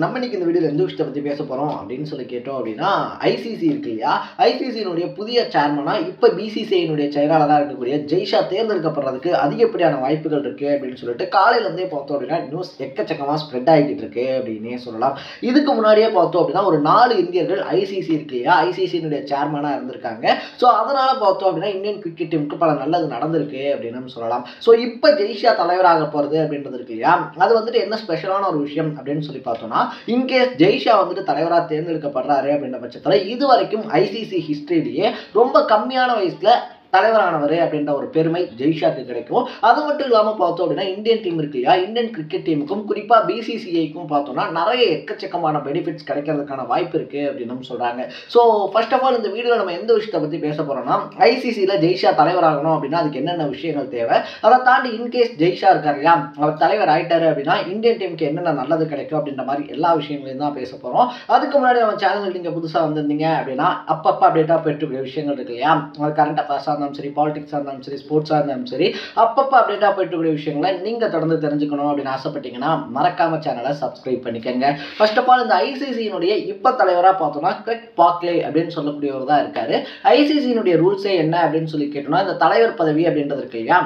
நம்ம இன்னைக்கு இந்த வீடியோல எந்த விஷயத்தை பத்தி பேச போறோம் அப்படின்னு சொல்லி கேட்டோம் அப்படின்னா, ஐசிசி இருக்கு இல்லையா, ஐசிசியினுடைய புதிய சேர்மனா இப்ப பிசிசிஐனுடைய செயலாளராக இருக்கக்கூடிய ஜெய்ஷா தேர்ந்தெடுக்கப்படுறதுக்கு அதிகப்படியான வாய்ப்புகள் இருக்கு அப்படின்னு சொல்லிட்டு காலையில இருந்தே பார்த்தோம் அப்படின்னா நியூஸ் எக்கச்சக்கமா ஸ்ப்ரெட் ஆகிட்டு இருக்கு அப்படின்னே சொல்லலாம். இதுக்கு முன்னாடியே பார்த்தோம் அப்படின்னா ஒரு 4 இந்தியர்கள் ஐசிசி இருக்கு இல்லையா, ஐசிசியினுடைய சேர்மனா இருந்திருக்காங்க. ஸோ அதனால பார்த்தோம் அப்படின்னா இந்தியன் கிரிக்கெட் டீமுக்கு பல நல்லது நடந்திருக்கு அப்படின்னு சொல்லலாம். ஸோ இப்போ ஜெய்ஷா தலைவராக போறது அப்படின்றது இருக்கு இல்லையா, அது வந்துட்டு என்ன ஸ்பெஷலான ஒரு விஷயம் அப்படின்னு சொல்லி பார்த்தோம்னா, இன்கேஸ் ஜெய்ஷா வந்துட்டு தலைவராக தேர்ந்தெடுக்கப்படுறாரு அப்படின்ற பட்சத்தில் இது வரைக்கும் ஐசிசி ஹிஸ்டரியிலேயே ரொம்ப கம்மியான வயசுல தலைவரானவர் அப்படின்ற ஒரு பெருமை ஜெய்ஷாக்கு கிடைக்கும். அது மட்டும் இல்லாமல் பார்த்தோம் அப்படின்னா இந்தியன் டீம் இருக்கு இல்லையா, இந்தியன் கிரிக்கெட் டீமுக்கும் குறிப்பாக பிசிசிஐக்கும் பார்த்தோம்னா நிறைய எக்கச்சக்கமான பெனிஃபிட்ஸ் கிடைக்கிறதுக்கான வாய்ப்பு இருக்கு அப்படின்னு சொல்றாங்க. ஸோ ஃபர்ஸ்ட் ஆஃப் ஆல் இந்த வீடியோவில் நம்ம எந்த விஷயத்தை பற்றி பேச போறோம்னா, ஐசிசியில் ஜெய்ஷா தலைவராகணும் அப்படின்னா அதுக்கு என்னென்ன விஷயங்கள் தேவை, அதை தாண்டி இன்கேஸ் ஜெய்ஷா இருக்கார் இல்லையா, அவர் தலைவர் ஆயிட்டாரு அப்படின்னா இந்தியன் டீமுக்கு என்னென்ன நல்லது கிடைக்கும் அப்படின்ற மாதிரி எல்லா விஷயங்களையும் தான் பேச போறோம். அதுக்கு முன்னாடி நம்ம சேனல் நீங்க புதுசாக வந்திருந்தீங்க அப்படின்னா அப்பப்போ அப்டேட்டாக போயிட்டு விஷயங்கள் இருக்கு இல்லையா, கரண்ட் அஃபேர்ஸாக இருந்தாலும் சரி, பாலிடிக்ஸாக இருந்தாலும் சரி, ஸ்போர்ட்ஸாக இருந்தாலும் சரி, அப்பப்போ அப்டேட்டாக போயிட்டு விஷயங்களை நீங்கள் தொடர்ந்து தெரிஞ்சுக்கணும் அப்படின்னு ஆசைப்பட்டீங்கன்னா மறக்காம சேனலை சப்ஸ்கிரைப் பண்ணிக்கங்க. ஃபர்ஸ்ட் ஆஃப் ஆல் இந்த ஐசிசியினுடைய இப்போ தலைவராக பார்த்தோம்னா கிரெக் பார்க்லே அப்படின்னு சொல்லக்கூடியவர் தான் இருக்காரு. ஐசிசியினுடைய ரூல்ஸே என்ன அப்படின்னு சொல்லி கேட்டோம்னா, இந்த தலைவர் பதவி அப்படின்றது இருக்கு இல்லையா,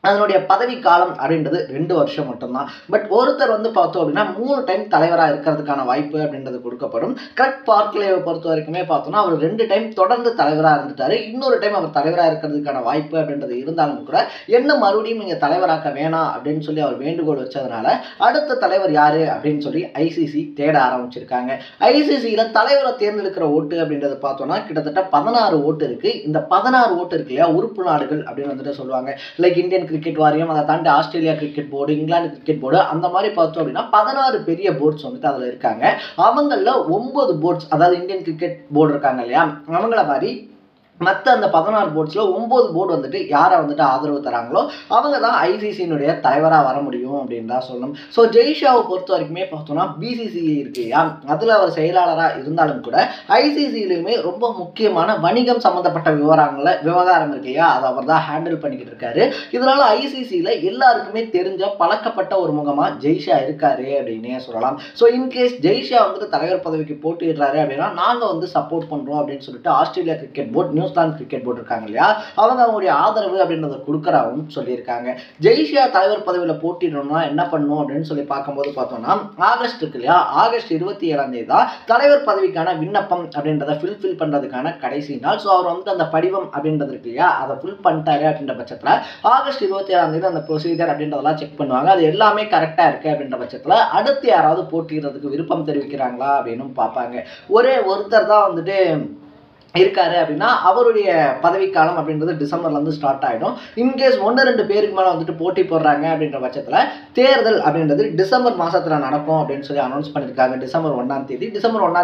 அதனுடைய பதவி காலம் அப்படின்றது 2 வருஷம் மட்டும்தான். பட் ஒருத்தர் வந்து பார்த்தோம் அப்படின்னா 3 டைம் தலைவராக இருக்கிறதுக்கான வாய்ப்பு அப்படின்றது கொடுக்கப்படும். கிரெக் பார்க்லேவை பொறுத்த வரைக்குமே பார்த்தோம்னா அவர் 2 டைம் தொடர்ந்து தலைவராக இருந்துட்டாரு. இன்னொரு டைம் அவர் தலைவராக இருக்கிறதுக்கான வாய்ப்பு அப்படின்றது இருந்தாலும் கூட என்ன மறுபடியும் நீங்கள் தலைவராக்க வேணாம் அப்படின்னு சொல்லி அவர் வேண்டுகோள் வச்சதுனால அடுத்த தலைவர் யாரு அப்படின்னு சொல்லி ஐசிசி தேட ஆரம்பிச்சிருக்காங்க. ஐசிசியில் தலைவரை தேர்ந்தெடுக்கிற ஓட்டு அப்படின்றது பார்த்தோம்னா கிட்டத்தட்ட 16 ஓட்டு இருக்கு. இந்த 16 ஓட்டு இருக்கு இல்லையா, உறுப்பு நாடுகள் அப்படின்னு வந்துட்டு சொல்லுவாங்க. லைக் இந்தியன் கிரிக்கெட் வாரியம், அதை தாண்டி Australia cricket board, England cricket board, அந்த மாதிரி பார்த்தோம் அப்படின்னா 16 பெரிய போர்ட்ஸ் வந்துட்டு அதில் இருக்காங்க. அவங்கள 9 போர்ட்ஸ், அதாவது இந்தியன் கிரிக்கெட் போர்டு இருக்காங்க இல்லையா, அவங்கள மாதிரி மற்ற அந்த 16 போர்ட்ஸில் 9 போர்டு வந்துட்டு யாரை வந்துட்டு ஆதரவு தராங்களோ அவங்க தான் ஐசிசியினுடைய தலைவராக வர முடியும் அப்படின்னு தான் சொல்லணும். ஸோ ஜெய்ஷாவை பொறுத்த வரைக்குமே பார்த்தோம்னா பிசிசிஐ இருக்கு இல்லையா, அதில் அவர் செயலாளராக இருந்தாலும் கூட ஐசிசியிலுமே ரொம்ப முக்கியமான வணிகம் சம்மந்தப்பட்ட விவகாரம் இருக்கு இல்லையா, அதை அவர் தான் ஹேண்டில் பண்ணிக்கிட்டு இருக்காரு. இதனால ஐசிசியில் எல்லாருக்குமே தெரிஞ்ச பழக்கப்பட்ட ஒரு முகமாக ஜெய்ஷா இருக்காரு அப்படின்னே சொல்லலாம். ஸோ இன்கேஸ் ஜெய்ஷா வந்துட்டு தலைவர் பதவிக்கு போட்டிடுறாரு அப்படின்னா நாங்கள் வந்து சப்போர்ட் பண்ணுறோம் அப்படின்னு சொல்லிட்டு Australia cricket board, New Zealand cricket board இருக்காங்க இல்லையா, அவங்க அவங்களுடைய ஆதரவு அப்படின்றத கொடுக்குறாவும் சொல்லியிருக்காங்க. ஜெய்ஷா தலைவர் பதவியில் போட்டிடணும்னா என்ன பண்ணணும் அப்படின்னு சொல்லி பார்க்கும்போது பார்த்தோம்னா ஆகஸ்ட் இருக்கு இல்லையா, ஆகஸ்ட் 27ஆம் தேதி தான் தலைவர் பதவிக்கான விண்ணப்பம் அப்படின்றத ஃபில் பண்ணுறதுக்கான கடைசி நாள். ஸோ அவர் வந்துட்டு அந்த படிவம் அப்படின்றது இருக்கு இல்லையா, அதை ஃபில் பண்ணிட்டாரு அப்படின்ற பட்சத்தில் ஆகஸ்ட் 27ஆம் தேதி அந்த ப்ரொசீஜர் அப்படின்றதெல்லாம் செக் பண்ணுவாங்க. அது எல்லாமே கரெக்டாக இருக்கு அப்படின்ற பட்சத்தில் அடுத்து யாராவது போட்டிடுறதுக்கு விருப்பம் தெரிவிக்கிறாங்களா அப்படின்னு பார்ப்பாங்க. ஒரே ஒருத்தர் தான் வந்துட்டு இருக்காரு அப்படின்னா அவருடைய பதவிக்காலம் அப்படின்றது டிசம்பர்லேருந்து ஸ்டார்ட் ஆகிடும். இன்கேஸ் 1-2 பேருக்கு மேலே வந்துட்டு போட்டி போடுறாங்க அப்படின்ற பட்சத்தில் தேர்தல் அப்படின்றது டிசம்பர் மாதத்தில் நடக்கும் அப்படின்னு சொல்லி அனௌன்ஸ் பண்ணியிருக்காங்க. டிசம்பர் 1ஆம்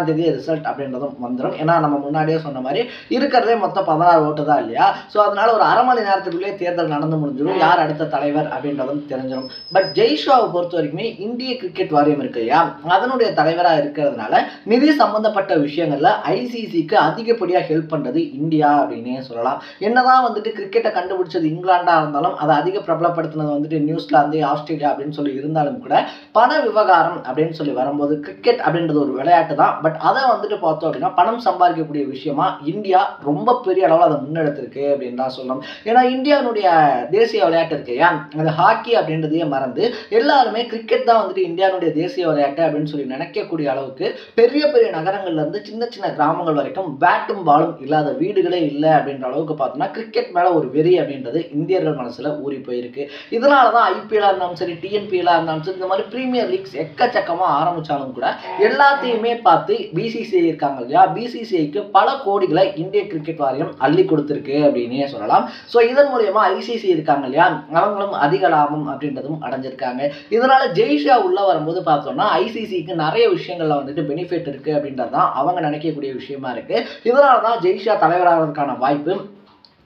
தேதி ரிசல்ட் அப்படின்றதும் வந்துடும். ஏன்னா நம்ம முன்னாடியே சொன்ன மாதிரி இருக்கிறதே மொத்தம் 16 ஓட்டு தான் இல்லையா, ஸோ அதனால ஒரு அரை மணி நேரத்துக்குள்ளேயே தேர்தல் நடந்து முடிஞ்சிடும், யார் அடுத்த தலைவர் அப்படின்றதும் தெரிஞ்சிடும். பட் ஜெய்ஷாவை பொறுத்த வரைக்குமே இந்திய கிரிக்கெட் வாரியம் இருக்கு இல்லையா, அதனுடைய தலைவராக இருக்கிறதுனால நிதி சம்பந்தப்பட்ட விஷயங்கள்ல ஐசிசிக்கு அதிகப்படியாக ஹெல்ப் பண்றது இந்தியா அப்படின்னே சொல்லலாம். என்னதான் வந்துட்டு கிரிக்கெட்டை கண்டுபிடிச்சது இங்கிலாண்டா இருந்தாலும் அதை அதிக பிரபலப்படுத்தினது வந்துட்டு நியூசிலாந்து, ஆஸ்திரேலியா அப்படின்னு சொல்லி இருந்தாலும் கூட பண விவகாரம் அப்படின்னு சொல்லி வரும்போது கிரிக்கெட் அப்படின்றது ஒரு விளையாட்டு தான். பட் அதை வந்துட்டு பார்த்தோம் அப்படின்னா பணம் சம்பாதிக்கக்கூடிய விஷயமா இந்தியா ரொம்ப பெரிய அளவில் அதை முன்னெடுத்திருக்கு அப்படின்னு தான் சொல்லணும். ஏன்னா இந்தியாவுடைய தேசிய விளையாட்டு இருக்கு இல்லையா, அந்த ஹாக்கி அப்படின்றதையே மறந்து எல்லாருமே கிரிக்கெட் தான் வந்துட்டு இந்தியாவுடைய தேசிய விளையாட்டு அப்படின்னு சொல்லி நினைக்கக்கூடிய அளவுக்கு பெரிய பெரிய நகரங்கள்ல இருந்து சின்ன சின்ன கிராமங்கள் வரைக்கும் பேட்டும் பாலும் இல்லாத வீடுகளே இல்லை அப்படின்ற அளவுக்கு பார்த்தோம்னா கிரிக்கெட் மேலே ஒரு வெறி அப்படின்றது இந்தியர்கள் மனசில் ஊறி போயிருக்கு. இதனால தான் ஐபிஎல்லாக இருந்தாலும் சரி, டிஎன்பிஎல்லாக இருந்தாலும் சரி, இந்த மாதிரி ப்ரீமியர் லீக்ஸ் எக்கச்சக்கமாக ஆரம்பித்தாலும் கூட எல்லாத்தையுமே பார்த்து பிசிசிஐ இருக்காங்க இல்லையா, பிசிசிஐக்கு பல கோடிகளை இந்திய கிரிக்கெட் வாரியம் அள்ளி கொடுத்துருக்கு அப்படின்னே சொல்லலாம். ஸோ இதன் மூலயமா ஐசிசி இருக்காங்க இல்லையா, அவங்களும் அதிக லாபம் அப்படின்றதும் அடைஞ்சிருக்காங்க. இதனால ஜெய்ஷா உள்ள வரும்போது பார்த்தோம்னா ஐசிசிக்கு நிறைய விஷயங்கள்ல வந்துட்டு பெனிஃபிட் இருக்கு அப்படின்றது தான் அவங்க நினைக்கக்கூடிய விஷயமா இருக்கு. இதனால தான் ஜெய்ஷா தலைவராகிறதுக்கான வாய்ப்பு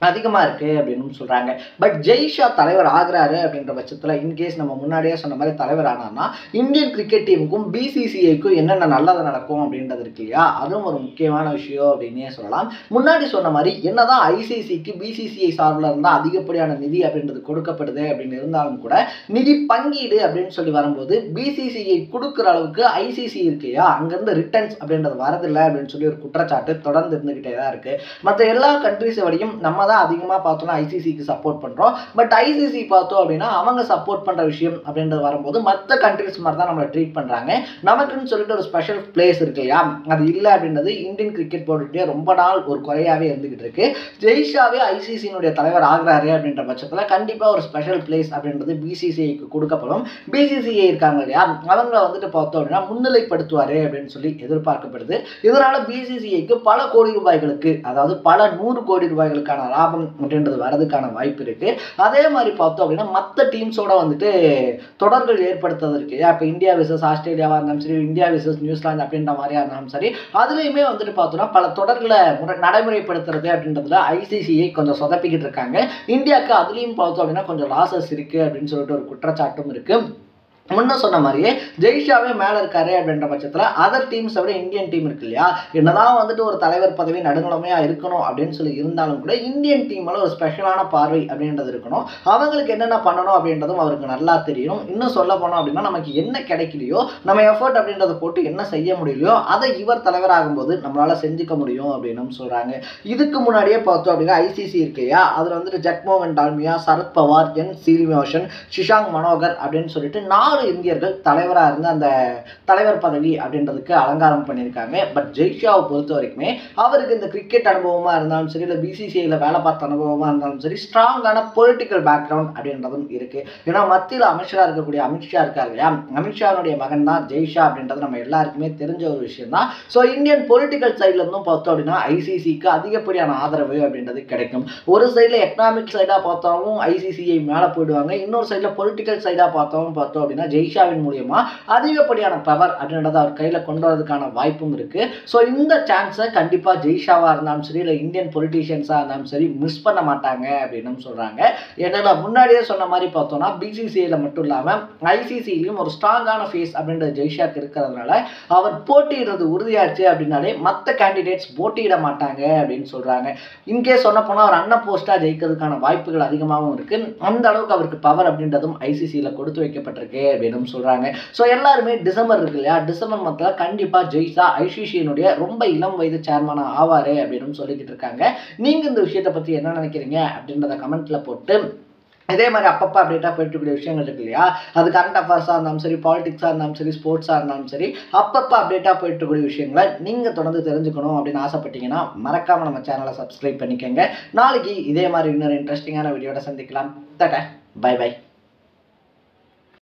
அதிகமாக இருக்குது அப்படின்னு சொல்கிறாங்க. பட் ஜெய்ஷா தலைவர் ஆகிறாரு அப்படின்ற பட்சத்தில் இன்கேஸ் நம்ம முன்னாடியே சொன்ன மாதிரி தலைவர் ஆனார்னா இந்தியன் கிரிக்கெட் டீமுக்கும் பிசிசிஐக்கும் என்னென்ன நல்லது நடக்கும் அப்படின்றது இருக்கு இல்லையா, அதுவும் ஒரு முக்கியமான விஷயம் அப்படின்னே சொல்லலாம். முன்னாடி சொன்ன மாதிரி என்னதான் ஐசிசிக்கு பிசிசிஐ சார்பில் இருந்தால் அதிகப்படியான நிதி அப்படின்றது கொடுக்கப்படுது அப்படின்னு இருந்தாலும் கூட நிதி பங்கீடு அப்படின்னு சொல்லி வரும்போது பிசிசிஐ கொடுக்குற அளவுக்கு ஐசிசி இருக்கு இல்லையா, அங்கேருந்து ரிட்டர்ன்ஸ் அப்படின்றது வரதில்லை அப்படின்னு சொல்லி ஒரு குற்றச்சாட்டு தொடர்ந்து இருந்துகிட்டே தான் இருக்குது. மற்ற எல்லா கண்ட்ரிஸை வரையும் நம்ம தான் அதிகமாக பார்த்தோம்னா ஐசிசிக்கு சப்போர்ட் பண்ணுறோம். பட் ஐசிசி பார்த்தோம் அப்படின்னா அவங்க சப்போர்ட் பண்ணுற விஷயம் அப்படின்றது வரும்போது மற்ற கண்ட்ரிஸ் மாதிரி தான் நம்மளை ட்ரீட் பண்ணுறாங்க. நமக்குன்னு சொல்லிட்டு ஒரு ஸ்பெஷல் பிளேஸ் இருக்கு இல்லையா, அது இல்லை அப்படின்றது இந்தியன் கிரிக்கெட் போர்டுகிட்டே ரொம்ப நாள் ஒரு குறையாகவே இருந்துகிட்டு இருக்கு. ஜெய்ஷாவே ஐசிசியினுடைய தலைவர் ஆகிறாரு அப்படின்ற பட்சத்தில் கண்டிப்பாக ஒரு ஸ்பெஷல் பிளேஸ் அப்படின்றது பிசிசிஐக்கு கொடுக்கப்படும். பிசிசிஐ இருக்காங்க இல்லையா, அவங்களை வந்துட்டு பார்த்தோம் அப்படின்னா முன்னிலைப்படுத்துவார் அப்படின்னு சொல்லி எதிர்பார்க்கப்படுது. இதனால பிசிசிஐக்கு பல கோடி ரூபாய்களுக்கு, அதாவது பல 100 கோடி ரூபாய்களுக்கான லாபம் அப்படின்றது வரதுக்கான வாய்ப்பு இருக்கு. அதே மாதிரி பார்த்தோம் அப்படின்னா மற்ற டீம்ஸோட வந்துட்டு தொடர்கள் ஏற்படுத்துவதற்கு, இப்போ இந்தியா விசஸ் ஆஸ்திரேலியாவாக இருந்தாலும் சரி, இந்தியா விசஸ் நியூசிலாந்து அப்படின்ற மாதிரியா இருந்தாலும் சரி, அதுலேயுமே வந்துட்டு பார்த்தோம்னா பல தொடர்களை நடைமுறைப்படுத்துறது அப்படின்றதுல ஐசிசிஐ கொஞ்சம் சொதப்பிக்கிட்டு இருக்காங்க. இந்தியாவுக்கு அதுலேயும் பார்த்தோம் அப்படின்னா கொஞ்சம் லாசஸ் இருக்கு அப்படின்னு சொல்லிட்டு ஒரு குற்றச்சாட்டும் இருக்கு. முன்ன சொன்ன மாதிரியே ஜெய்ஷாவே மேலே இருக்காரு அப்படின்ற பட்சத்தில் அதர் டீம்ஸை விட இந்தியன் டீம் இருக்கு இல்லையா, என்னதான் வந்துட்டு ஒரு தலைவர் பதவி நடுநிலைமையாக இருக்கணும் அப்படின்னு சொல்லி இருந்தாலும் கூட இந்தியன் டீமில் ஒரு ஸ்பெஷலான பார்வை அப்படின்றது இருக்கணும். அவங்களுக்கு என்னென்ன பண்ணணும் அப்படின்றதும் அவருக்கு நல்லா தெரியும். இன்னும் சொல்ல போனோம் அப்படின்னா நமக்கு என்ன கிடைக்கலையோ, நம்ம எஃபர்ட் அப்படின்றத போட்டு என்ன செய்ய முடியலையோ அதை இவர் தலைவராகும்போது நம்மளால் செஞ்சுக்க முடியும் அப்படின்னு சொல்கிறாங்க. இதுக்கு முன்னாடியே பார்த்தோம் அப்படின்னா ஐசிசி இருக்கு இல்லையா, அதில் வந்துட்டு ஜக்மோகன் டால்மியா, சரத் பவார், என் சீனிவாசன், ஷிஷாங்க் மனோகர் அப்படின்னு சொல்லிட்டு 4 இந்தியர்கள் தலைவராக இருந்து அந்த தலைவர் பதவி அப்படின்றதுக்கு அலங்காரம் பண்ணியிருக்காங்க. பட் ஜெய்ஷாவை பொறுத்த வரைக்குமே அவருக்கு இந்த கிரிக்கெட் அனுபவமாக இருந்தாலும் சரி, இல்லை பிசிசிஐயில் வேலை பார்த்த அனுபவமாக இருந்தாலும் சரி, ஸ்ட்ராங்கான பொலிட்டிக்கல் பேக்ரவுண்ட் அப்படின்றதும் இருக்குது. ஏன்னா மத்தியில் அமைச்சராக இருக்கக்கூடிய அமித்ஷா இருக்கார் இல்லையா, அமித்ஷாவுடைய மகன் தான் ஜெய்ஷா அப்படின்றது நம்ம எல்லாருக்குமே தெரிஞ்ச ஒரு விஷயம் தான். ஸோ இந்தியன் பொலிட்டிக்கல் சைடில் இருந்தும் பார்த்தோம் அப்படின்னா ஐசிசிக்கு அதிகப்படியான ஆதரவு அப்படின்றது கிடைக்கும். ஒரு சைடில் எக்கனாமிக் சைடாக பார்த்தாலும் ஐசிசிஐ மேலே போயிடுவாங்க, இன்னொரு சைடில் பொலிட்டிக்கல் சைடாக பார்த்தோம் அப்படின்னா ஜெய்ஷாவின் மூலியமா அதிகப்படியான பவர் அப்படின்றத அவர் கையில் கொண்டு வரதுக்கான வாய்ப்பும் இருக்கு. ஸோ இந்த சான்ஸை கண்டிப்பாக ஜெய்ஷாவாக இருந்தாலும் சரி, இல்லை இந்தியன் பொலிட்டீஷியன்ஸாக இருந்தாலும் சரி மிஸ் பண்ண மாட்டாங்க அப்படின்னு சொல்றாங்க. ஏன்னா முன்னாடியே சொன்ன மாதிரி பார்த்தோம்னா பிசிசிஐல மட்டும் இல்லாமல் ஐசிசிலையும் ஒரு ஸ்ட்ராங்கான ஃபேஸ் அப்படின்ற ஜெய்ஷாக்கு இருக்கிறதுனால அவர் போட்டியிடுறது உறுதியாச்சு அப்படின்னாலே மற்ற கேண்டிடேட்ஸ் போட்டியிட மாட்டாங்க அப்படின்னு சொல்றாங்க. இன்கேஸ் சொன்ன போனால் அவர் அண்ணன் போஸ்டா ஜெயிக்கிறதுக்கான வாய்ப்புகள் அதிகமாகவும் இருக்கு. அந்த அளவுக்கு அவருக்கு பவர் அப்படின்றதும் ஐசிசியில் கொடுத்து வைக்கப்பட்டிருக்கு அப்படின்னு சொல்றாங்க. ஸோ எல்லாருமே டிசம்பர் இருக்கு இல்லையா, டிசம்பர் மந்த்ல கண்டிப்பா ஜெய்ஷா ஐசிசியினுடைய ரொம்ப இளம் வயது சேர்மனா ஆவாரு அப்படின்னு சொல்லிக்கிட்டு இருக்காங்க. நீங்க இந்த விஷயத்தை பத்தி என்ன நினைக்கிறீங்க அப்படின்றத கமெண்ட்ல போட்டு, இதே மாதிரி அப்பப்போ அப்டேட்டாக போயிட்டுக்கூடிய விஷயங்கள் இருக்கு இல்லையா, அது கரண்ட் அஃபேர்ஸாக இருந்தாலும் சரி, பாலிடிக்ஸாக இருந்தாலும் சரி, ஸ்போர்ட்ஸாக இருந்தாலும் சரி, அப்பப்போ அப்டேட்டாக போயிட்டுக்கூடிய விஷயங்களை நீங்கள் தொடர்ந்து தெரிஞ்சுக்கணும் அப்படின்னு ஆசைப்பட்டீங்கன்னா மறக்காமல் நம்ம சேனலை சப்ஸ்கிரைப் பண்ணிக்கோங்க. நாளைக்கு இதே மாதிரி இன்னொரு இன்ட்ரெஸ்டிங்கான வீடியோட சந்திக்கலாம். Bye by.